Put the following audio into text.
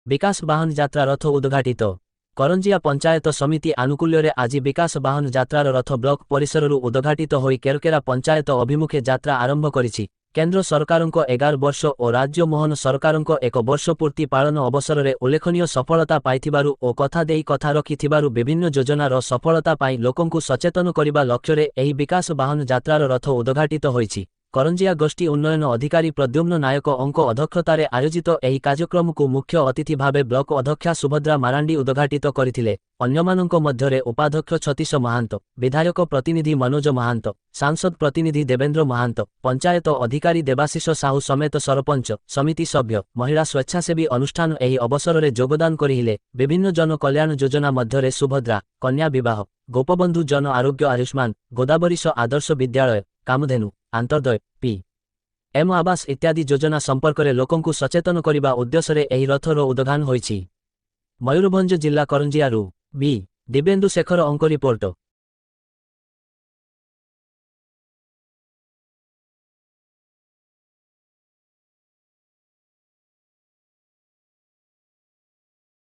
ବିକାଶ ବାହନ ଯାତ୍ରା ରଥ ଉଦ୍ଘାଟିତ। କରଞ୍ଜିଆ ପଞ୍ଚାୟତ ସମିତି ଆନୁକୂଲ୍ୟରେ ଆଜି ବିକାଶ ବାହନ ଯାତ୍ରାର ରଥ ବ୍ଲକ ପରିସରରୁ ଉଦ୍ଘାଟିତ ହୋଇ କେରକେରା ପଞ୍ଚାୟତ ଅଭିମୁଖେ ଯାତ୍ରା ଆରମ୍ଭ କରିଛି। କେନ୍ଦ୍ର ସରକାରଙ୍କ 11 ବର୍ଷ ଓ ରାଜ୍ୟ ମୋହନ ସରକାରଙ୍କ 1 ବର୍ଷ ପୂର୍ତ୍ତି ପାଳନ ଅବସରରେ ଉଲ୍ଲେଖନୀୟ ସଫଳତା ପାଇଥିବାରୁ ଓ କଥା ଦେଇ କଥା ରଖିଥିବାରୁ ବିଭିନ୍ନ ଯୋଜନାର ସଫଳତା ପାଇଁ ଲୋକଙ୍କୁ ସଚେତନ କରିବା ଲକ୍ଷ୍ୟରେ ଏହି ବିକାଶ ବାହନ ଯାତ୍ରାର ରଥ ଉଦ୍ଘାଟିତ ହୋଇଛି। କରଞ୍ଜିଆ ଗୋଷ୍ଠୀ ଉନ୍ନୟନ ଅଧିକାରୀ ପ୍ରଦ୍ୟୁମ୍ନ ନାୟକଙ୍କ ଅଧ୍ୟକ୍ଷତାରେ ଆୟୋଜିତ ଏହି କାର୍ଯ୍ୟକ୍ରମକୁ ମୁଖ୍ୟ ଅତିଥି ଭାବେ ବ୍ଲକ ଅଧ୍ୟକ୍ଷା ସୁଭଦ୍ରା ମାରାଣ୍ଡି ଉଦ୍ଘାଟିତ କରିଥିଲେ। ଅନ୍ୟମାନଙ୍କ ମଧ୍ୟରେ ଉପାଧ୍ୟକ୍ଷ ଛତିଶ ମହାନ୍ତ, ବିଧାୟକ ପ୍ରତିନିଧି ମନୋଜ ମହାନ୍ତ, ସାଂସଦ ପ୍ରତିନିଧି ଦେବେନ୍ଦ୍ର ମହାନ୍ତ, ପଞ୍ଚାୟତ ଅଧିକାରୀ ଦେବାଶିଷ ସାହୁ ସମେତ ସରପଞ୍ଚ, ସମିତି ସଭ୍ୟ, ମହିଳା ସ୍ୱେଚ୍ଛାସେବୀ ଅନୁଷ୍ଠାନ ଏହି ଅବସରରେ ଯୋଗଦାନ କରିଥିଲେ। ବିଭିନ୍ନ ଜନ କଲ୍ୟାଣ ଯୋଜନା ମଧ୍ୟରେ ସୁଭଦ୍ରା କନ୍ୟା ବିବାହ, ଗୋପବନ୍ଧୁ ଜନ ଆରୋଗ୍ୟ ଆୟୁଷ୍ମାନ, ଗୋଦାବରୀଶ ଆଦର୍ଶ ବିଦ୍ୟାଳୟ, କାମଧେନୁ ଅନ୍ତର୍ଦୟ ପି.ଏମ୍. ଆବାସ ଇତ୍ୟାଦି ଯୋଜନା ସମ୍ପର୍କରେ ଲୋକଙ୍କୁ ସଚେତନ କରିବା ଉଦ୍ଦେଶ୍ୟରେ ଏହି ରଥର ଉଦ୍ଘାଟନ ହୋଇଛି। ମୟୂରଭଞ୍ଜ ଜିଲ୍ଲା କରଞ୍ଜିଆରୁ ବି. ଦିବ୍ୟେନ୍ଦୁ ଶେଖରଙ୍କ ରିପୋର୍ଟ।